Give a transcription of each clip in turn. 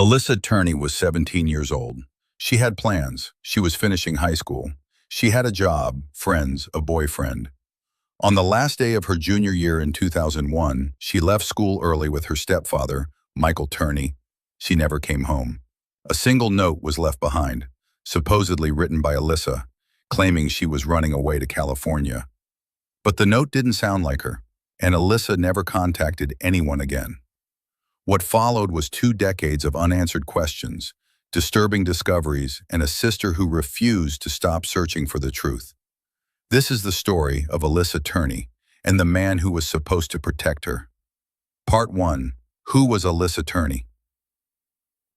Alissa Turney was 17 years old. She had plans. She was finishing high school. She had a job, friends, a boyfriend. On the last day of her junior year in 2001, she left school early with her stepfather, Michael Turney. She never came home. A single note was left behind, supposedly written by Alissa, claiming she was running away to California. But the note didn't sound like her, and Alissa never contacted anyone again. What followed was 2 decades of unanswered questions, disturbing discoveries, and a sister who refused to stop searching for the truth. This is the story of Alissa Turney and the man who was supposed to protect her. Part 1. Who was Alissa Turney?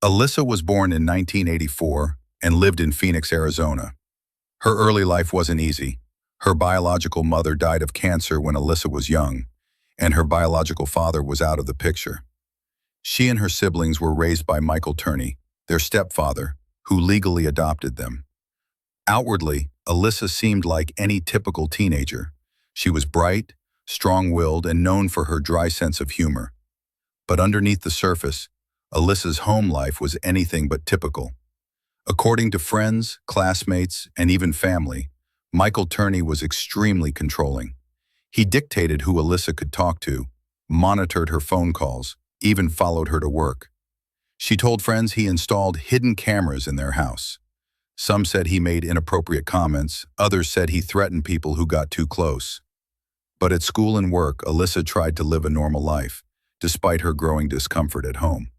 Alissa was born in 1984 and lived in Phoenix, Arizona. Her early life wasn't easy. Her biological mother died of cancer when Alissa was young, and her biological father was out of the picture. She and her siblings were raised by Michael Turney, their stepfather, who legally adopted them. Outwardly, Alissa seemed like any typical teenager. She was bright, strong-willed, and known for her dry sense of humor. But underneath the surface, Alissa's home life was anything but typical. According to friends, classmates, and even family, Michael Turney was extremely controlling. He dictated who Alissa could talk to, monitored her phone calls, even followed her to work. She told friends he installed hidden cameras in their house. Some said he made inappropriate comments, others said he threatened people who got too close. But at school and work, Alissa tried to live a normal life, despite her growing discomfort at home.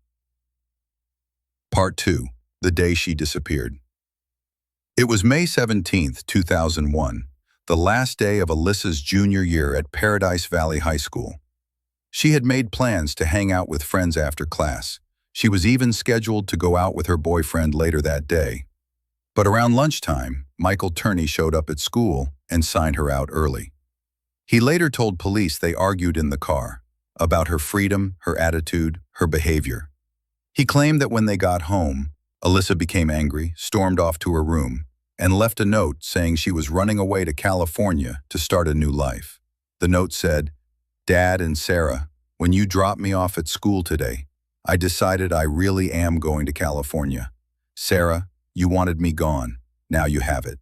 Part 2. The day she disappeared. It was May 17, 2001, the last day of Alissa's junior year at Paradise Valley High School. She had made plans to hang out with friends after class. She was even scheduled to go out with her boyfriend later that day. But around lunchtime, Michael Turney showed up at school and signed her out early. He later told police they argued in the car about her freedom, her attitude, her behavior. He claimed that when they got home, Alissa became angry, stormed off to her room, and left a note saying she was running away to California to start a new life. The note said, "Dad and Sarah, when you dropped me off at school today, I decided I really am going to California. Sarah, you wanted me gone. Now you have it.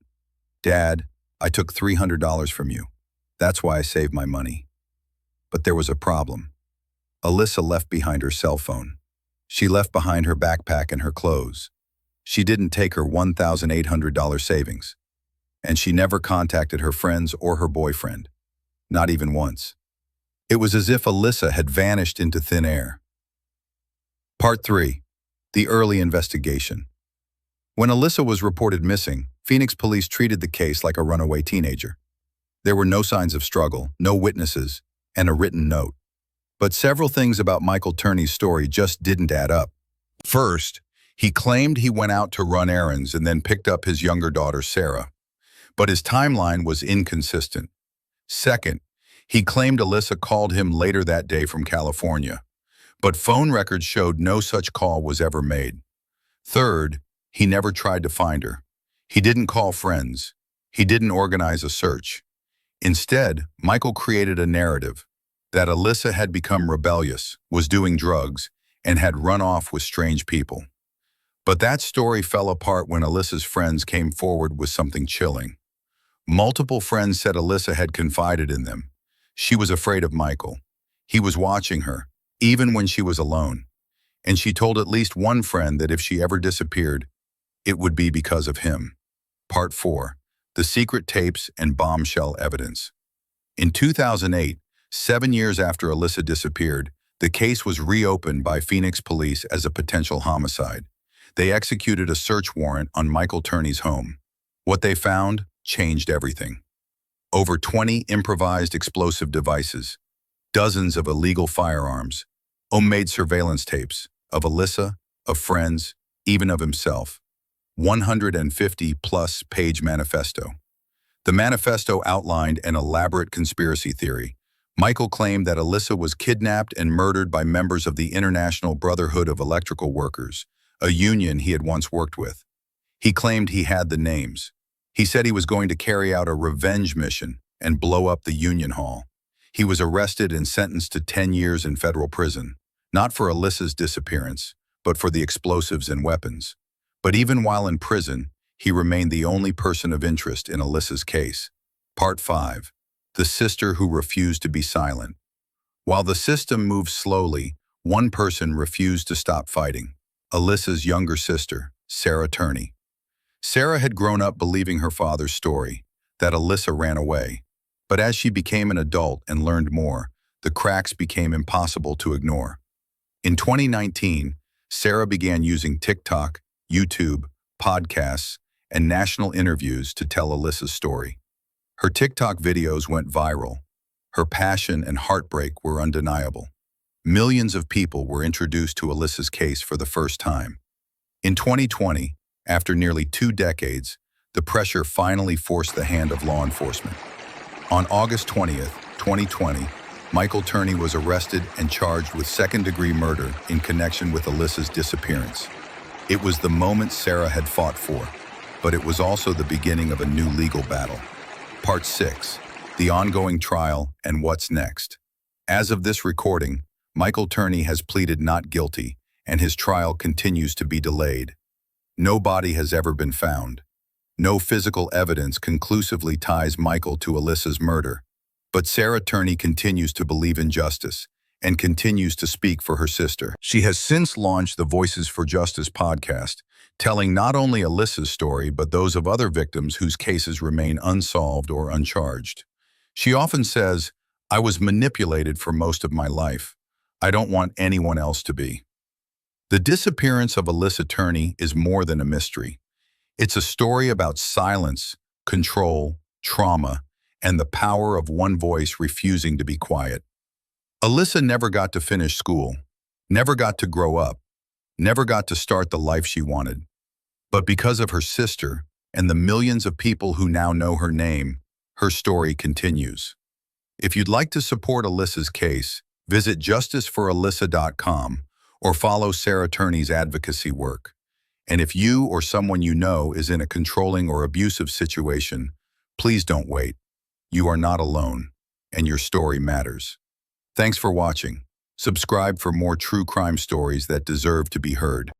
Dad, I took $300 from you. That's why I saved my money." But there was a problem. Alissa left behind her cell phone. She left behind her backpack and her clothes. She didn't take her $1,800 savings. And she never contacted her friends or her boyfriend. Not even once. It was as if Alissa had vanished into thin air. Part 3. The early investigation. When Alissa was reported missing, Phoenix police treated the case like a runaway teenager. There were no signs of struggle, no witnesses, and a written note. But several things about Michael Turney's story just didn't add up. First, he claimed he went out to run errands and then picked up his younger daughter, Sarah. But his timeline was inconsistent. Second, he claimed Alissa called him later that day from California, but phone records showed no such call was ever made. Third, he never tried to find her. He didn't call friends. He didn't organize a search. Instead, Michael created a narrative that Alissa had become rebellious, was doing drugs, and had run off with strange people. But that story fell apart when Alissa's friends came forward with something chilling. Multiple friends said Alissa had confided in them. She was afraid of Michael. He was watching her, even when she was alone. And she told at least one friend that if she ever disappeared, it would be because of him. Part 4. The secret tapes and bombshell evidence. In 2008, 7 years after Alissa disappeared, the case was reopened by Phoenix police as a potential homicide. They executed a search warrant on Michael Turney's home. What they found changed everything. Over 20 improvised explosive devices, dozens of illegal firearms, homemade surveillance tapes of Alissa, of friends, even of himself. 150-plus page manifesto. The manifesto outlined an elaborate conspiracy theory. Michael claimed that Alissa was kidnapped and murdered by members of the International Brotherhood of Electrical Workers, a union he had once worked with. He claimed he had the names. He said he was going to carry out a revenge mission and blow up the union hall. He was arrested and sentenced to 10 years in federal prison, not for Alissa's disappearance, but for the explosives and weapons. But even while in prison, he remained the only person of interest in Alissa's case. Part 5. The sister who refused to be silent. While the system moved slowly, one person refused to stop fighting. Alissa's younger sister, Sarah Turney. Sarah had grown up believing her father's story, that Alissa ran away. But as she became an adult and learned more, the cracks became impossible to ignore. In 2019, Sarah began using TikTok, YouTube, podcasts, and national interviews to tell Alissa's story. Her TikTok videos went viral. Her passion and heartbreak were undeniable. Millions of people were introduced to Alissa's case for the first time. In 2020, after nearly 2 decades, the pressure finally forced the hand of law enforcement. On August 20th, 2020, Michael Turney was arrested and charged with second-degree murder in connection with Alissa's disappearance. It was the moment Sarah had fought for, but it was also the beginning of a new legal battle. Part 6. The ongoing trial and what's next. As of this recording, Michael Turney has pleaded not guilty, and his trial continues to be delayed. No body has ever been found. No physical evidence conclusively ties Michael to Alissa's murder. But Sarah Turney continues to believe in justice and continues to speak for her sister. She has since launched the Voices for Justice podcast, telling not only Alissa's story but those of other victims whose cases remain unsolved or uncharged. She often says, "I was manipulated for most of my life. I don't want anyone else to be." The disappearance of Alissa Turney is more than a mystery. It's a story about silence, control, trauma, and the power of one voice refusing to be quiet. Alissa never got to finish school, never got to grow up, never got to start the life she wanted. But because of her sister and the millions of people who now know her name, her story continues. If you'd like to support Alissa's case, visit justiceforalissa.com or follow Sarah Turney's advocacy work. And if you or someone you know is in a controlling or abusive situation, please don't wait. You are not alone, and your story matters. Thanks for watching. Subscribe for more true crime stories that deserve to be heard.